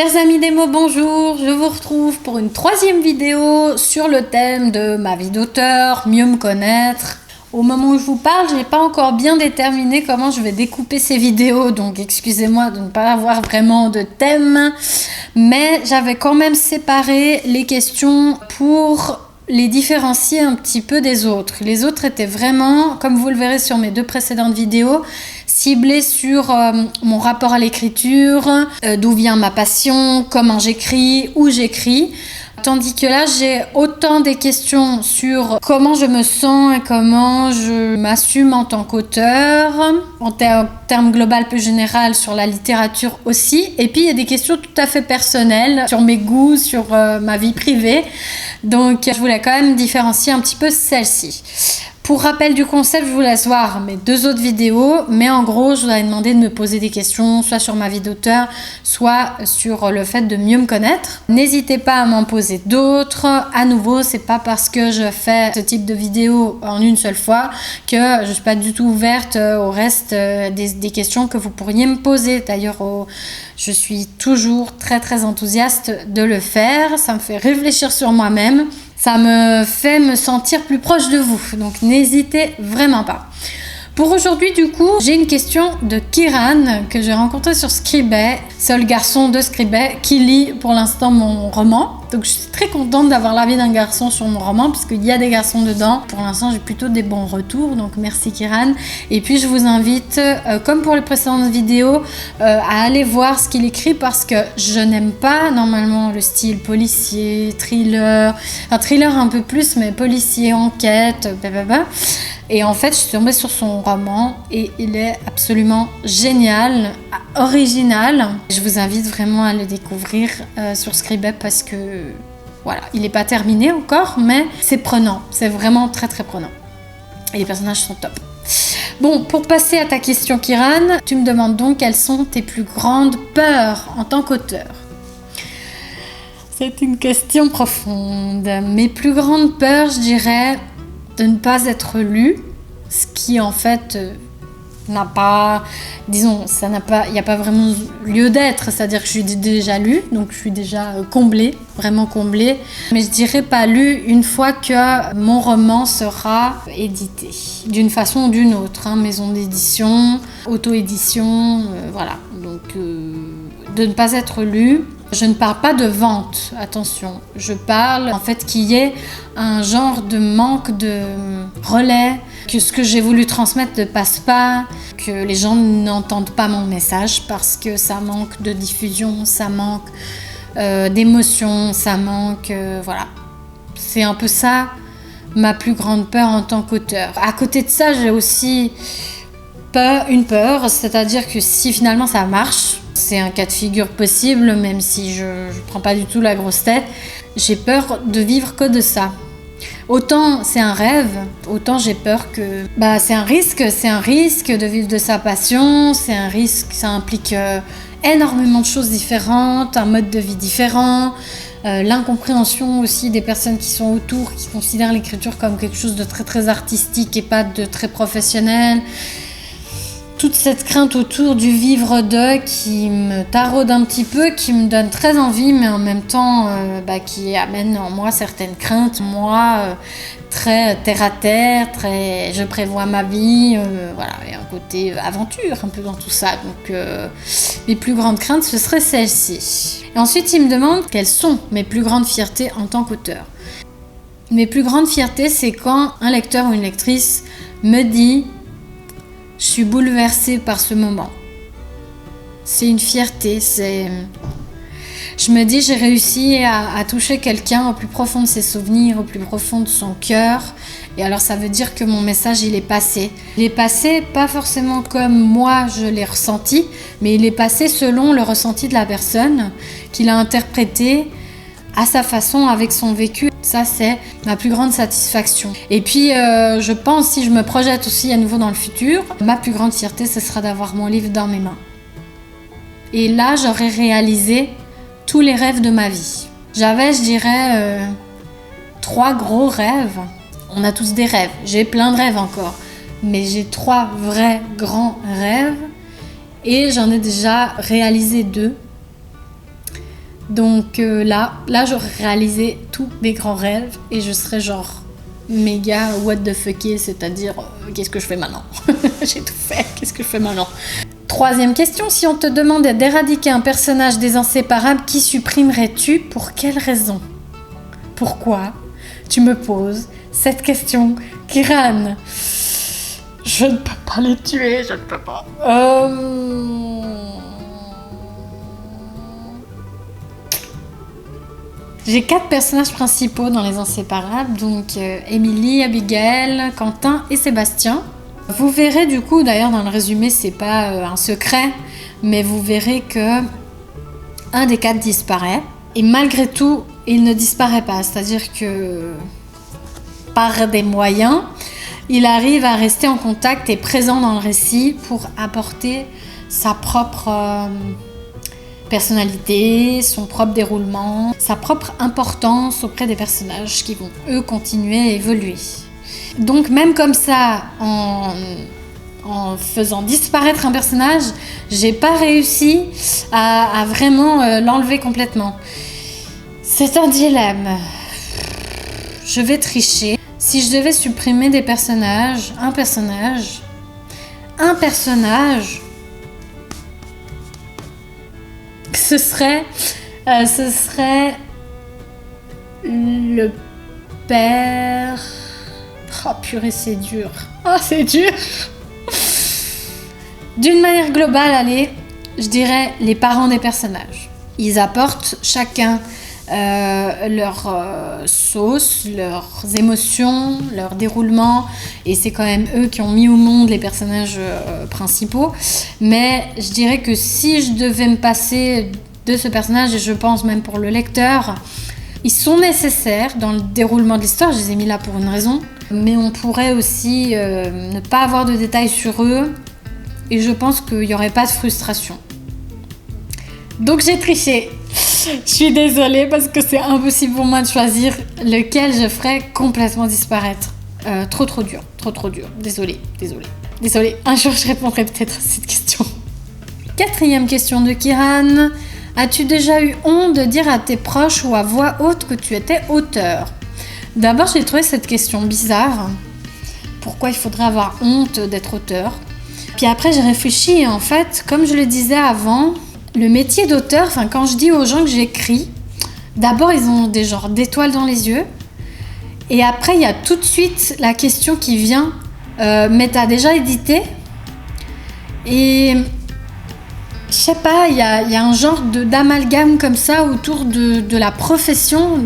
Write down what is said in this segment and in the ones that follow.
Chers amis des mots, bonjour, je vous retrouve pour une troisième vidéo sur le thème de ma vie d'auteur, mieux me connaître. Au moment où je vous parle, je n'ai pas encore bien déterminé comment je vais découper ces vidéos, donc excusez-moi de ne pas avoir vraiment de thème, mais j'avais quand même séparé les questions pour les différencier un petit peu des autres. Les autres étaient vraiment, comme vous le verrez sur mes deux précédentes vidéos, ciblés sur mon rapport à l'écriture, d'où vient ma passion, comment j'écris, où j'écris. Tandis que là, j'ai autant des questions sur comment je me sens et comment je m'assume en tant qu'auteur, en termes global plus général sur la littérature aussi. Et puis, il y a des questions tout à fait personnelles sur mes goûts, sur ma vie privée. Donc, je voulais quand même différencier un petit peu celle-ci. Pour rappel du concept, je vous laisse voir mes deux autres vidéos, mais en gros, je vous avais demandé de me poser des questions, soit sur ma vie d'auteur, soit sur le fait de mieux me connaître. N'hésitez pas à m'en poser d'autres. À nouveau, c'est pas parce que je fais ce type de vidéo en une seule fois que je suis pas du tout ouverte au reste des questions que vous pourriez me poser. D'ailleurs, je suis toujours très enthousiaste de le faire. Ça me fait réfléchir sur moi-même. Ça me fait me sentir plus proche de vous, donc n'hésitez vraiment pas. Pour aujourd'hui, du coup, j'ai une question de Kiran que j'ai rencontré sur Scribd, seul garçon de Scribd qui lit pour l'instant mon roman. Donc je suis très contente d'avoir l'avis d'un garçon sur mon roman puisqu'il y a des garçons dedans. Pour l'instant, j'ai plutôt des bons retours, donc merci Kiran. Et puis je vous invite, comme pour les précédentes vidéos, à aller voir ce qu'il écrit parce que je n'aime pas normalement le style policier, thriller, enfin thriller un peu plus, mais policier, enquête, blablabla. Et en fait, je suis tombée sur son roman et il est absolument génial, original. Je vous invite vraiment à le découvrir sur Scribd parce que, voilà, il n'est pas terminé encore, mais c'est prenant. C'est vraiment très prenant. Et les personnages sont top. Bon, pour passer à ta question, Kiran, tu me demandes donc quelles sont tes plus grandes peurs en tant qu'auteur. C'est une question profonde. Mes plus grandes peurs, je dirais, de ne pas être lu, ce qui en fait n'a pas, disons, il n'y a pas vraiment lieu d'être, c'est-à-dire que je suis déjà lu, donc je suis déjà comblée, vraiment comblée, mais je dirais pas lu une fois que mon roman sera édité, d'une façon ou d'une autre, hein, maison d'édition, auto-édition, voilà, donc de ne pas être lu. Je ne parle pas de vente, attention. Je parle en fait qu'il y ait un genre de manque de relais, que ce que j'ai voulu transmettre ne passe pas, que les gens n'entendent pas mon message parce que ça manque de diffusion, ça manque d'émotion, ça manque... voilà. C'est un peu ça ma plus grande peur en tant qu'auteur. À côté de ça, j'ai aussi une peur, c'est-à-dire que si finalement ça marche, c'est un cas de figure possible, même si je ne prends pas du tout la grosse tête. J'ai peur de vivre que de ça. Autant c'est un rêve, autant j'ai peur que... c'est un risque de vivre de sa passion, c'est un risque, ça implique énormément de choses différentes, un mode de vie différent, l'incompréhension aussi des personnes qui sont autour, qui considèrent l'écriture comme quelque chose de très artistique et pas de très professionnel. Toute cette crainte autour du vivre de qui me taraude un petit peu, qui me donne très envie, mais en même temps qui amène en moi certaines craintes. Moi, très terre à terre, très je prévois ma vie, voilà, et un côté aventure un peu dans tout ça. Donc mes plus grandes craintes, ce serait celle-ci. Et ensuite, il me demande quelles sont mes plus grandes fiertés en tant qu'auteur. Mes plus grandes fiertés, c'est quand un lecteur ou une lectrice me dit « Je suis bouleversée par ce moment ». C'est une fierté, je me dis j'ai réussi à toucher quelqu'un au plus profond de ses souvenirs, au plus profond de son cœur. Et alors ça veut dire que mon message il est passé. Il est passé pas forcément comme moi je l'ai ressenti, mais il est passé selon le ressenti de la personne, qu'il a interprété à sa façon, avec son vécu. Ça, c'est ma plus grande satisfaction. Et puis, je pense, si je me projette aussi à nouveau dans le futur, ma plus grande fierté, ce sera d'avoir mon livre dans mes mains. Et là, j'aurais réalisé tous les rêves de ma vie. J'avais, je dirais, 3 gros rêves. On a tous des rêves. J'ai plein de rêves encore. Mais j'ai 3 vrais grands rêves. Et j'en ai déjà réalisé 2. Donc là j'aurais réalisé tous mes grands rêves et je serais genre méga what the fuck, c'est-à-dire qu'est-ce que je fais maintenant? J'ai tout fait, qu'est-ce que je fais maintenant? Troisième question, si on te demandait d'éradiquer un personnage des Inséparables, qui supprimerais-tu? Pour quelle raison? Pourquoi tu me poses cette question, Kiran? Je ne peux pas les tuer, je ne peux pas. J'ai 4 personnages principaux dans Les Inséparables, donc Émilie, Abigail, Quentin et Sébastien. Vous verrez du coup, d'ailleurs dans le résumé, c'est pas un secret, mais vous verrez que un des 4 disparaît. Et malgré tout, il ne disparaît pas, c'est-à-dire que par des moyens, il arrive à rester en contact et présent dans le récit pour apporter sa propre personnalité, son propre déroulement, sa propre importance auprès des personnages qui vont, eux, continuer à évoluer. Donc même comme ça, en faisant disparaître un personnage, j'ai pas réussi à vraiment l'enlever complètement. C'est un dilemme. Je vais tricher. Si je devais supprimer des personnages, un personnage, ce serait le père. Oh purée, c'est dur. Oh, c'est dur. D'une manière globale, allez, je dirais les parents des personnages. Ils apportent chacun leur sauce, leurs émotions, leur déroulement, et c'est quand même eux qui ont mis au monde les personnages principaux. Mais je dirais que si je devais me passer de ce personnage, et je pense même pour le lecteur, ils sont nécessaires dans le déroulement de l'histoire, je les ai mis là pour une raison, mais on pourrait aussi ne pas avoir de détails sur eux, et je pense qu'il n'y aurait pas de frustration. Donc j'ai triché. Je suis désolée parce que c'est impossible pour moi de choisir lequel je ferais complètement disparaître. Trop dur. Désolée. Un jour je répondrai peut-être à cette question. 4e question de Kiran. As-tu déjà eu honte de dire à tes proches ou à voix haute que tu étais auteur? D'abord, j'ai trouvé cette question bizarre. Pourquoi il faudrait avoir honte d'être auteur? Puis après, j'ai réfléchi et en fait, comme je le disais avant, le métier d'auteur, quand je dis aux gens que j'écris, d'abord ils ont des genres d'étoiles dans les yeux, et après il y a tout de suite la question qui vient, mais t'as déjà édité? Et je sais pas, il y a un genre d'amalgame comme ça autour de la profession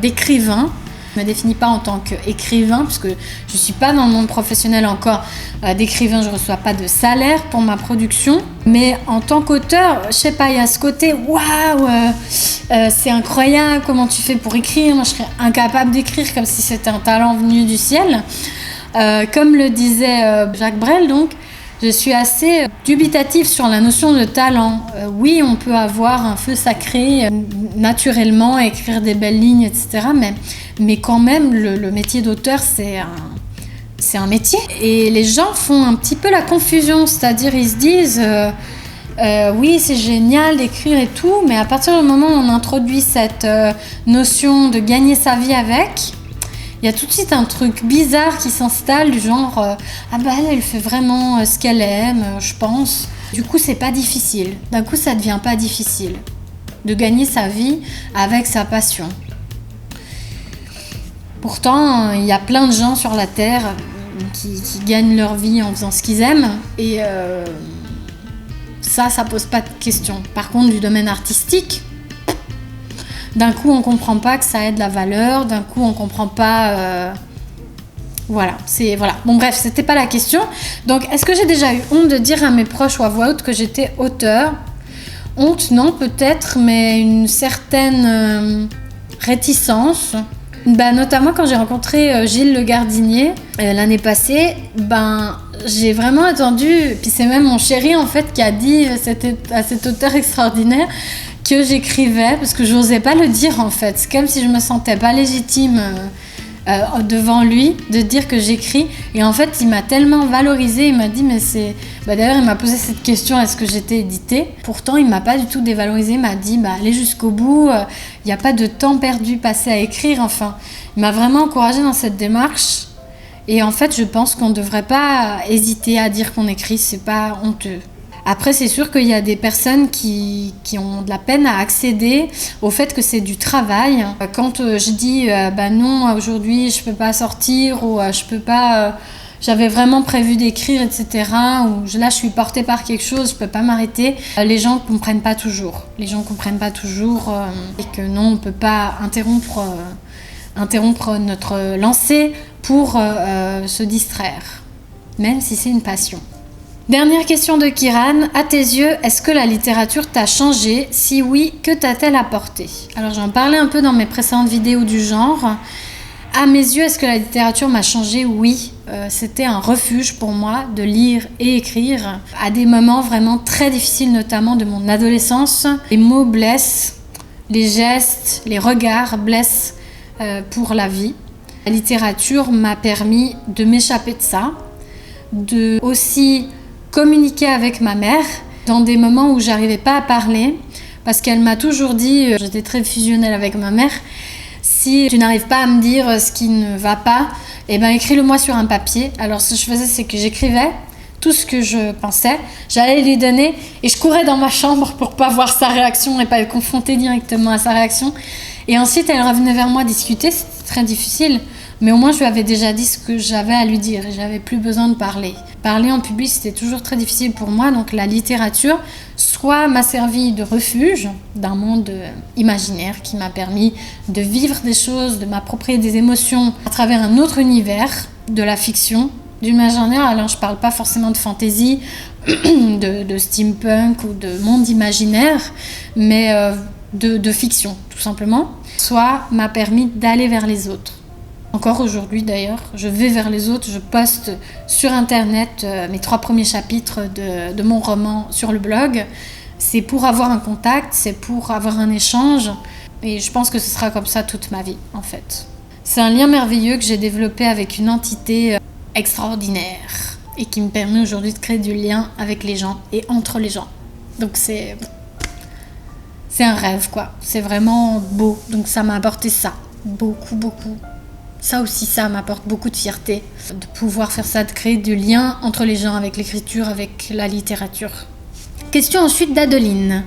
d'écrivain. Je me définis pas en tant qu'écrivain, parce que je suis pas dans le monde professionnel encore d'écrivain, je reçois pas de salaire pour ma production. Mais en tant qu'auteur, je sais pas, il y a ce côté waouh, c'est incroyable, comment tu fais pour écrire? Moi, je serais incapable d'écrire comme si c'était un talent venu du ciel. Comme le disait Jacques Brel, donc, je suis assez dubitative sur la notion de talent. Oui, on peut avoir un feu sacré naturellement, écrire des belles lignes, etc. Mais quand même, le métier d'auteur, c'est un métier. Et les gens font un petit peu la confusion, c'est-à-dire ils se disent oui, c'est génial d'écrire et tout, mais à partir du moment où on introduit cette notion de gagner sa vie avec, il y a tout de suite un truc bizarre qui s'installe, du genre elle fait vraiment ce qu'elle aime, je pense. Du coup, c'est pas difficile. D'un coup, ça devient pas difficile de gagner sa vie avec sa passion. Pourtant, il y a plein de gens sur la Terre qui gagnent leur vie en faisant ce qu'ils aiment, et ça pose pas de question. Par contre, du domaine artistique, d'un coup, on comprend pas que ça ait de la valeur. D'un coup, on comprend pas... Voilà. Bon, bref, c'était pas la question. Donc, est-ce que j'ai déjà eu honte de dire à mes proches ou à voix haute que j'étais auteur? Honte, non, peut-être, mais une certaine réticence. Notamment quand j'ai rencontré Gilles Le Gardinier l'année passée, j'ai vraiment attendu. Puis c'est même mon chéri, en fait, qui a dit à cet auteur extraordinaire que j'écrivais, parce que je n'osais pas le dire en fait. C'est comme si je me sentais pas légitime devant lui, de dire que j'écris. Et en fait, il m'a tellement valorisée, il m'a dit, mais c'est... d'ailleurs, il m'a posé cette question, est-ce que j'étais éditée? Pourtant, il m'a pas du tout dévalorisée, il m'a dit, allez jusqu'au bout, il n'y a pas de temps perdu passé à écrire, enfin. Il m'a vraiment encouragée dans cette démarche. Et en fait, je pense qu'on ne devrait pas hésiter à dire qu'on écrit, c'est pas honteux. Après, c'est sûr qu'il y a des personnes qui ont de la peine à accéder au fait que c'est du travail. Quand je dis non, aujourd'hui je peux pas sortir ou je peux pas, j'avais vraiment prévu d'écrire, etc. Ou là je suis portée par quelque chose, je peux pas m'arrêter. Les gens comprennent pas toujours. Les gens comprennent pas toujours et que non, on peut pas interrompre notre lancée pour se distraire, même si c'est une passion. Dernière question de Kiran. À tes yeux, est-ce que la littérature t'a changé? Si oui, que t'a-t-elle apporté? Alors j'en parlais un peu dans mes précédentes vidéos du genre. À mes yeux, est-ce que la littérature m'a changé? Oui. C'était un refuge pour moi de lire et écrire. À des moments vraiment très difficiles, notamment de mon adolescence. Les mots blessent, les gestes, les regards blessent pour la vie. La littérature m'a permis de m'échapper de ça, de aussi communiquer avec ma mère dans des moments où j'arrivais pas à parler, parce qu'elle m'a toujours dit, j'étais très fusionnelle avec ma mère, si tu n'arrives pas à me dire ce qui ne va pas, écris-le moi sur un papier. Alors ce que je faisais, c'est que j'écrivais tout ce que je pensais, j'allais lui donner et je courais dans ma chambre pour pas voir sa réaction et pas être confrontée directement à sa réaction. Et ensuite elle revenait vers moi discuter, c'était très difficile, mais au moins je lui avais déjà dit ce que j'avais à lui dire et j'avais plus besoin de parler. Parler en public, c'était toujours très difficile pour moi, donc la littérature soit m'a servi de refuge d'un monde imaginaire qui m'a permis de vivre des choses, de m'approprier des émotions à travers un autre univers, de la fiction, d'une manière générale. Alors je parle pas forcément de fantasy, de steampunk ou de monde imaginaire, mais de fiction tout simplement, soit m'a permis d'aller vers les autres. Encore aujourd'hui d'ailleurs, je vais vers les autres, je poste sur internet mes 3 premiers chapitres de mon roman sur le blog. C'est pour avoir un contact, c'est pour avoir un échange et je pense que ce sera comme ça toute ma vie en fait. C'est un lien merveilleux que j'ai développé avec une entité extraordinaire et qui me permet aujourd'hui de créer du lien avec les gens et entre les gens. Donc c'est un rêve quoi, c'est vraiment beau, donc ça m'a apporté ça, beaucoup. Ça aussi, ça m'apporte beaucoup de fierté de pouvoir faire ça, de créer du lien entre les gens avec l'écriture, avec la littérature. Question ensuite d'Adeline.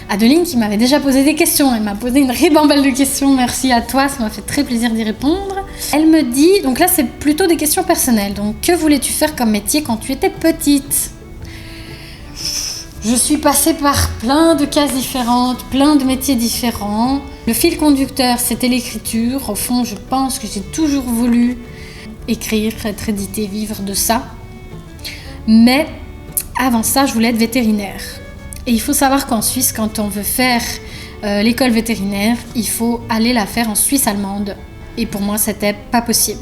Adeline qui m'avait déjà posé des questions, elle m'a posé une ribambelle de questions, merci à toi, ça m'a fait très plaisir d'y répondre. Elle me dit, donc là c'est plutôt des questions personnelles, donc que voulais-tu faire comme métier quand tu étais petite? Je suis passée par plein de cases différentes, plein de métiers différents. Le fil conducteur, c'était l'écriture. Au fond, je pense que j'ai toujours voulu écrire, être éditée, vivre de ça. Mais avant ça, je voulais être vétérinaire. Et il faut savoir qu'en Suisse, quand on veut faire l'école vétérinaire, il faut aller la faire en Suisse allemande. Et pour moi, c'était pas possible.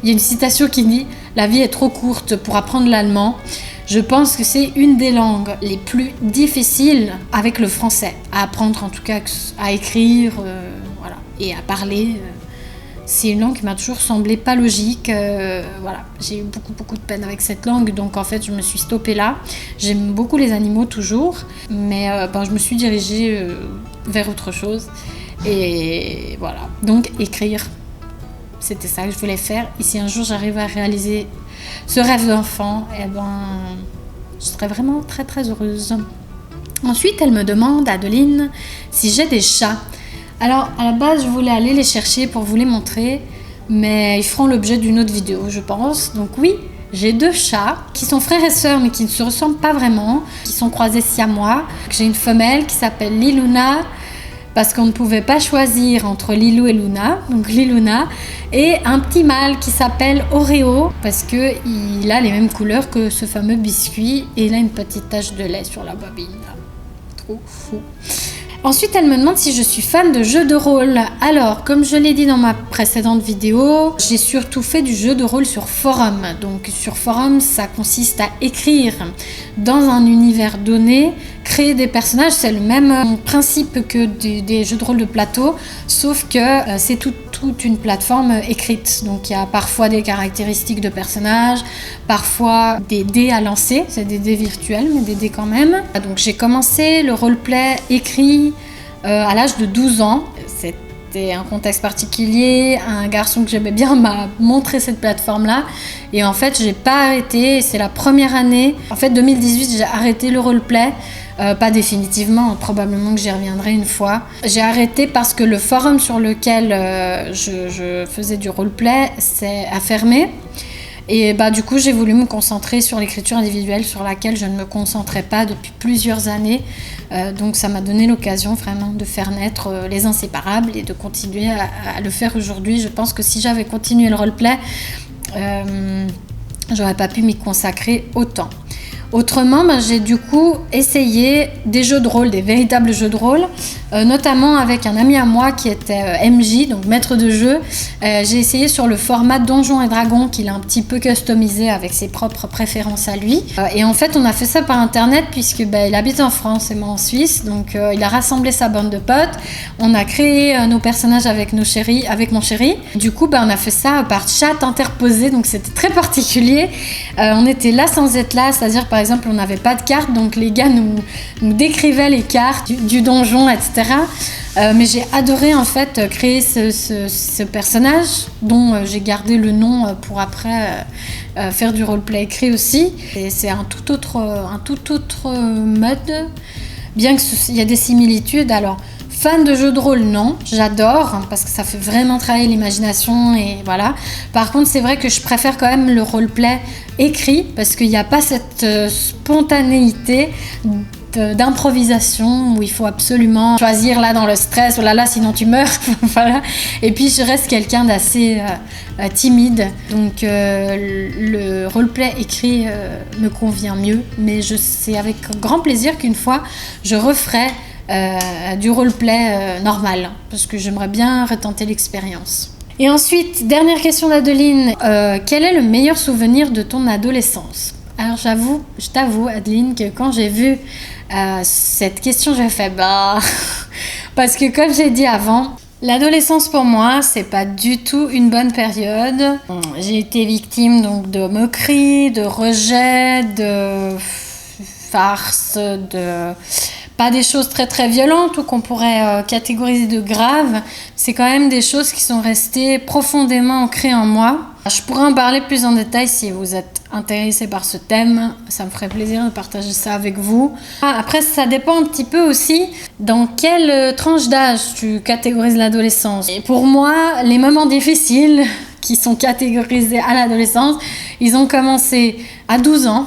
Il y a une citation qui dit « La vie est trop courte pour apprendre l'allemand ». Je pense que c'est une des langues les plus difficiles avec le français, à apprendre en tout cas, à écrire voilà, et à parler. C'est une langue qui m'a toujours semblé pas logique. Voilà. J'ai eu beaucoup de peine avec cette langue, donc en fait je me suis stoppée là. J'aime beaucoup les animaux toujours, mais je me suis dirigée vers autre chose. Et voilà, donc écrire, c'était ça que je voulais faire. Et si un jour j'arrive à réaliser ce rêve d'enfant, je serais vraiment très heureuse. Ensuite, elle me demande, Adeline, si j'ai des chats. Alors, à la base, je voulais aller les chercher pour vous les montrer, mais ils feront l'objet d'une autre vidéo, je pense. Donc oui, j'ai 2 chats qui sont frères et sœurs, mais qui ne se ressemblent pas vraiment, qui sont croisés siamois. J'ai une femelle qui s'appelle Liluna, parce qu'on ne pouvait pas choisir entre Lilou et Luna, donc Liluna, et un petit mâle qui s'appelle Oreo, parce qu'il a les mêmes couleurs que ce fameux biscuit, et il a une petite tache de lait sur la bobine. Trop fou. Ensuite, elle me demande si je suis fan de jeux de rôle. Alors, comme je l'ai dit dans ma précédente vidéo, j'ai surtout fait du jeu de rôle sur forum. Donc, sur forum, ça consiste à écrire dans un univers donné, créer des personnages. C'est le même principe que des jeux de rôle de plateau, sauf que c'est tout toute une plateforme écrite. Donc il y a parfois des caractéristiques de personnages, parfois des dés à lancer, c'est des dés virtuels mais des dés quand même. Donc j'ai commencé le roleplay écrit à l'âge de 12 ans. C'était un contexte particulier, un garçon que j'aimais bien m'a montré cette plateforme-là et en fait j'ai pas arrêté, c'est la première année, en fait 2018 j'ai arrêté le roleplay. Pas définitivement, probablement que j'y reviendrai une fois. J'ai arrêté parce que le forum sur lequel je faisais du roleplay a fermé. Et du coup, j'ai voulu me concentrer sur l'écriture individuelle sur laquelle je ne me concentrais pas depuis plusieurs années. Donc ça m'a donné l'occasion vraiment de faire naître les inséparables et de continuer à le faire aujourd'hui. Je pense que si j'avais continué le roleplay, j'aurais pas pu m'y consacrer autant. Autrement, j'ai du coup essayé des jeux de rôle, des véritables jeux de rôle, notamment avec un ami à moi qui était MJ, donc maître de jeu. J'ai essayé sur le format Donjons et Dragons qu'il a un petit peu customisé avec ses propres préférences à lui. Et en fait, on a fait ça par internet puisque il habite en France et moi en Suisse, donc il a rassemblé sa bande de potes. On a créé nos personnages avec mon chéri. Du coup, on a fait ça par chat interposé, donc c'était très particulier. On était là sans être là, c'est-à-dire par exemple on n'avait pas de cartes, donc les gars nous décrivaient les cartes du donjon, etc. Mais j'ai adoré en fait créer ce personnage dont j'ai gardé le nom pour après faire du roleplay écrit aussi. Et c'est un tout autre mode, bien qu'il y a des similitudes. Alors fan de jeux de rôle, non, j'adore parce que ça fait vraiment travailler l'imagination et voilà. Par contre, c'est vrai que je préfère quand même le roleplay écrit parce qu'il n'y a pas cette spontanéité d'improvisation où il faut absolument choisir là dans le stress, oh là là, sinon tu meurs. Voilà. Et puis je reste quelqu'un d'assez timide, donc le roleplay écrit me convient mieux, mais c'est avec grand plaisir qu'une fois je referai du roleplay normal, parce que j'aimerais bien retenter l'expérience. Et ensuite, dernière question d'Adeline, quel est le meilleur souvenir de ton adolescence ? Alors je t'avoue Adeline que quand j'ai vu cette question, j'ai fait parce que comme j'ai dit avant, l'adolescence pour moi, c'est pas du tout une bonne période. J'ai été victime donc de moqueries, de rejets, de farces, pas des choses très très violentes ou qu'on pourrait catégoriser de graves. C'est quand même des choses qui sont restées profondément ancrées en moi. Je pourrais en parler plus en détail si vous êtes intéressé par ce thème. Ça me ferait plaisir de partager ça avec vous. Après, ça dépend un petit peu aussi dans quelle tranche d'âge tu catégorises l'adolescence. Et pour moi, les moments difficiles qui sont catégorisés à l'adolescence, ils ont commencé à 12 ans.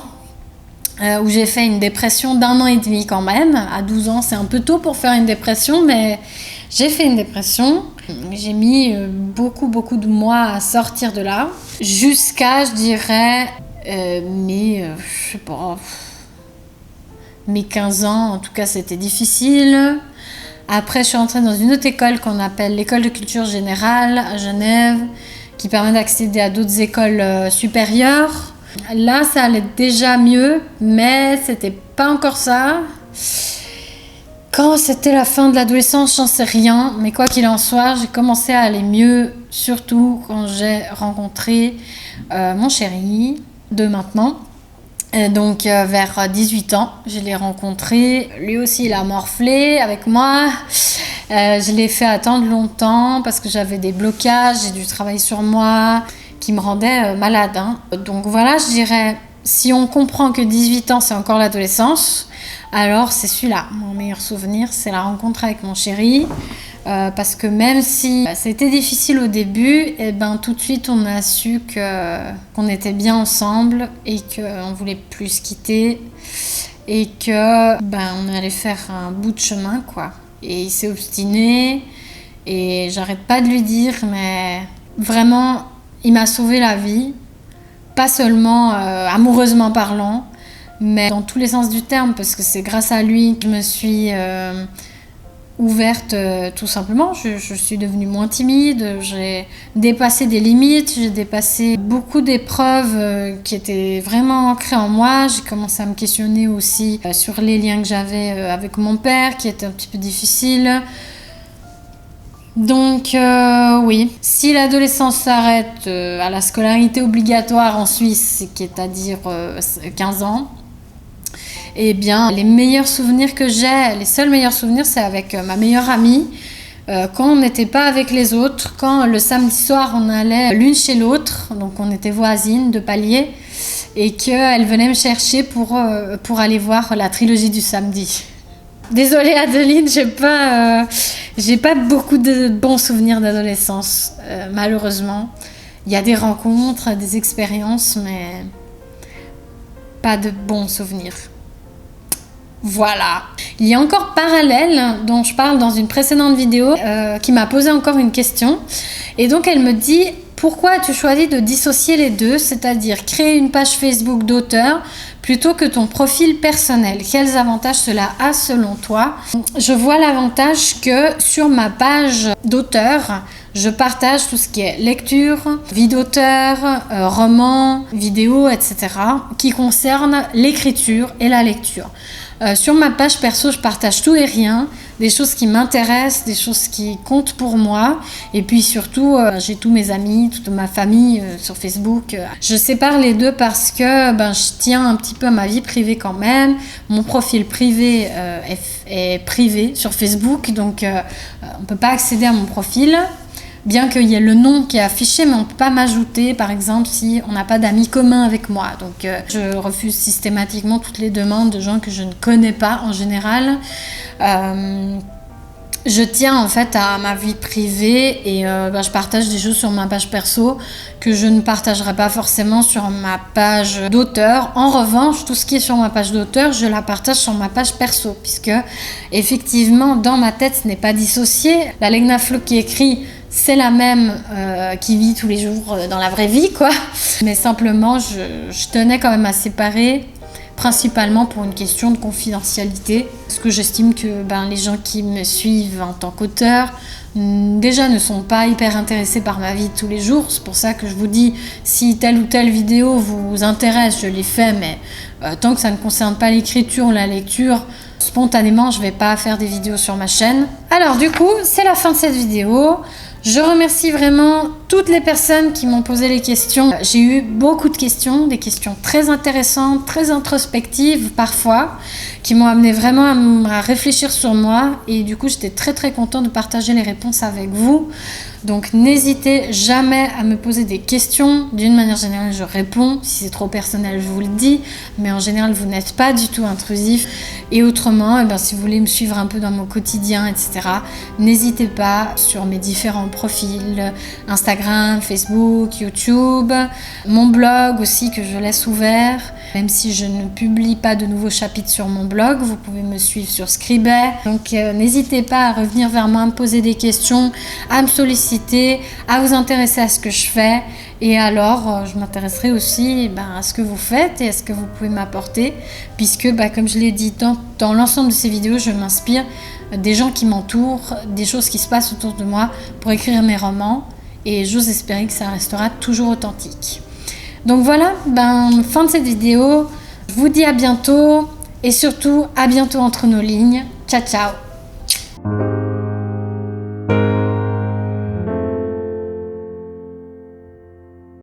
Où j'ai fait une dépression d'1 an et demi quand même. À 12 ans, c'est un peu tôt pour faire une dépression, mais j'ai fait une dépression. J'ai mis beaucoup de mois à sortir de là. Jusqu'à, je dirais, mes 15 ans. En tout cas, c'était difficile. Après, je suis entrée dans une autre école qu'on appelle l'école de culture générale à Genève, qui permet d'accéder à d'autres écoles supérieures. Là, ça allait déjà mieux, mais c'était pas encore ça. Quand c'était la fin de l'adolescence, j'en sais rien, mais quoi qu'il en soit, j'ai commencé à aller mieux, surtout quand j'ai rencontré mon chéri de maintenant. Et donc vers 18 ans, je l'ai rencontré. Lui aussi, il a morflé avec moi. Je l'ai fait attendre longtemps parce que j'avais des blocages, j'ai dû travailler sur moi, qui me rendait malade. Donc voilà, je dirais, si on comprend que 18 ans, c'est encore l'adolescence, alors c'est celui-là. Mon meilleur souvenir, c'est la rencontre avec mon chéri. Parce que même si c'était difficile au début, tout de suite, on a su qu'on était bien ensemble et qu'on ne voulait plus se quitter. Et on allait faire un bout de chemin, quoi. Et il s'est obstiné. Et j'arrête pas de lui dire, mais vraiment... Il m'a sauvé la vie, pas seulement amoureusement parlant, mais dans tous les sens du terme, parce que c'est grâce à lui que je me suis ouverte tout simplement. Je suis devenue moins timide, j'ai dépassé des limites, j'ai dépassé beaucoup d'épreuves qui étaient vraiment ancrées en moi. J'ai commencé à me questionner aussi sur les liens que j'avais avec mon père, qui étaient un petit peu difficiles. Donc oui, si l'adolescence s'arrête à la scolarité obligatoire en Suisse, qui est à dire 15 ans, eh bien les meilleurs souvenirs que j'ai, les seuls meilleurs souvenirs, c'est avec ma meilleure amie, quand on n'était pas avec les autres, quand le samedi soir on allait l'une chez l'autre, donc on était voisines de palier, et qu'elle venait me chercher pour aller voir la trilogie du samedi. Désolée Adeline, j'ai pas beaucoup de bons souvenirs d'adolescence, malheureusement. Il y a des rencontres, des expériences, mais pas de bons souvenirs. Voilà. Il y a encore Parallèle, dont je parle dans une précédente vidéo, qui m'a posé encore une question. Et donc elle me dit... Pourquoi as-tu choisi de dissocier les deux, c'est-à-dire créer une page Facebook d'auteur plutôt que ton profil personnel? Quels avantages cela a selon toi? Je vois l'avantage que sur ma page d'auteur, je partage tout ce qui est lecture, vie d'auteur, romans, vidéos, etc. qui concerne l'écriture et la lecture. Sur ma page perso, je partage tout et rien, des choses qui m'intéressent, des choses qui comptent pour moi. Et puis surtout, j'ai tous mes amis, toute ma famille sur Facebook. Je sépare les deux parce que je tiens un petit peu à ma vie privée quand même. Mon profil privé est privé sur Facebook, donc on ne peut pas accéder à mon profil. Bien qu'il y ait le nom qui est affiché, mais on ne peut pas m'ajouter, par exemple, si on n'a pas d'amis communs avec moi. Donc, je refuse systématiquement toutes les demandes de gens que je ne connais pas en général. Je tiens en fait à ma vie privée et je partage des choses sur ma page perso que je ne partagerai pas forcément sur ma page d'auteur. En revanche, tout ce qui est sur ma page d'auteur, je la partage sur ma page perso, puisque effectivement, dans ma tête, ce n'est pas dissocié. La Legna Flo qui écrit, c'est la même qui vit tous les jours dans la vraie vie, quoi. Mais simplement, je tenais quand même à séparer, principalement pour une question de confidentialité. Parce que j'estime que les gens qui me suivent en tant qu'auteur, déjà ne sont pas hyper intéressés par ma vie de tous les jours. C'est pour ça que je vous dis, si telle ou telle vidéo vous intéresse, je l'ai fait, mais tant que ça ne concerne pas l'écriture ou la lecture, spontanément, je ne vais pas faire des vidéos sur ma chaîne. Alors du coup, c'est la fin de cette vidéo. Je remercie vraiment toutes les personnes qui m'ont posé les questions. J'ai eu beaucoup de questions, des questions très intéressantes, très introspectives parfois, qui m'ont amené vraiment à réfléchir sur moi. Et du coup, j'étais très très contente de partager les réponses avec vous. Donc n'hésitez jamais à me poser des questions. D'une manière générale, je réponds. Si c'est trop personnel, je vous le dis. Mais en général, vous n'êtes pas du tout intrusif. Et autrement, si vous voulez me suivre un peu dans mon quotidien, etc., n'hésitez pas sur mes différents profils, Instagram, Facebook, YouTube, mon blog aussi que je laisse ouvert. Même si je ne publie pas de nouveaux chapitres sur mon blog, vous pouvez me suivre sur Scribd. Donc n'hésitez pas à revenir vers moi, à me poser des questions, à me solliciter, à vous intéresser à ce que je fais. Et alors, je m'intéresserai aussi à ce que vous faites et à ce que vous pouvez m'apporter. Puisque, comme je l'ai dit, dans l'ensemble de ces vidéos, je m'inspire des gens qui m'entourent, des choses qui se passent autour de moi pour écrire mes romans. Et j'ose espérer que ça restera toujours authentique. Donc voilà, fin de cette vidéo. Je vous dis à bientôt et surtout à bientôt entre nos lignes. Ciao, ciao!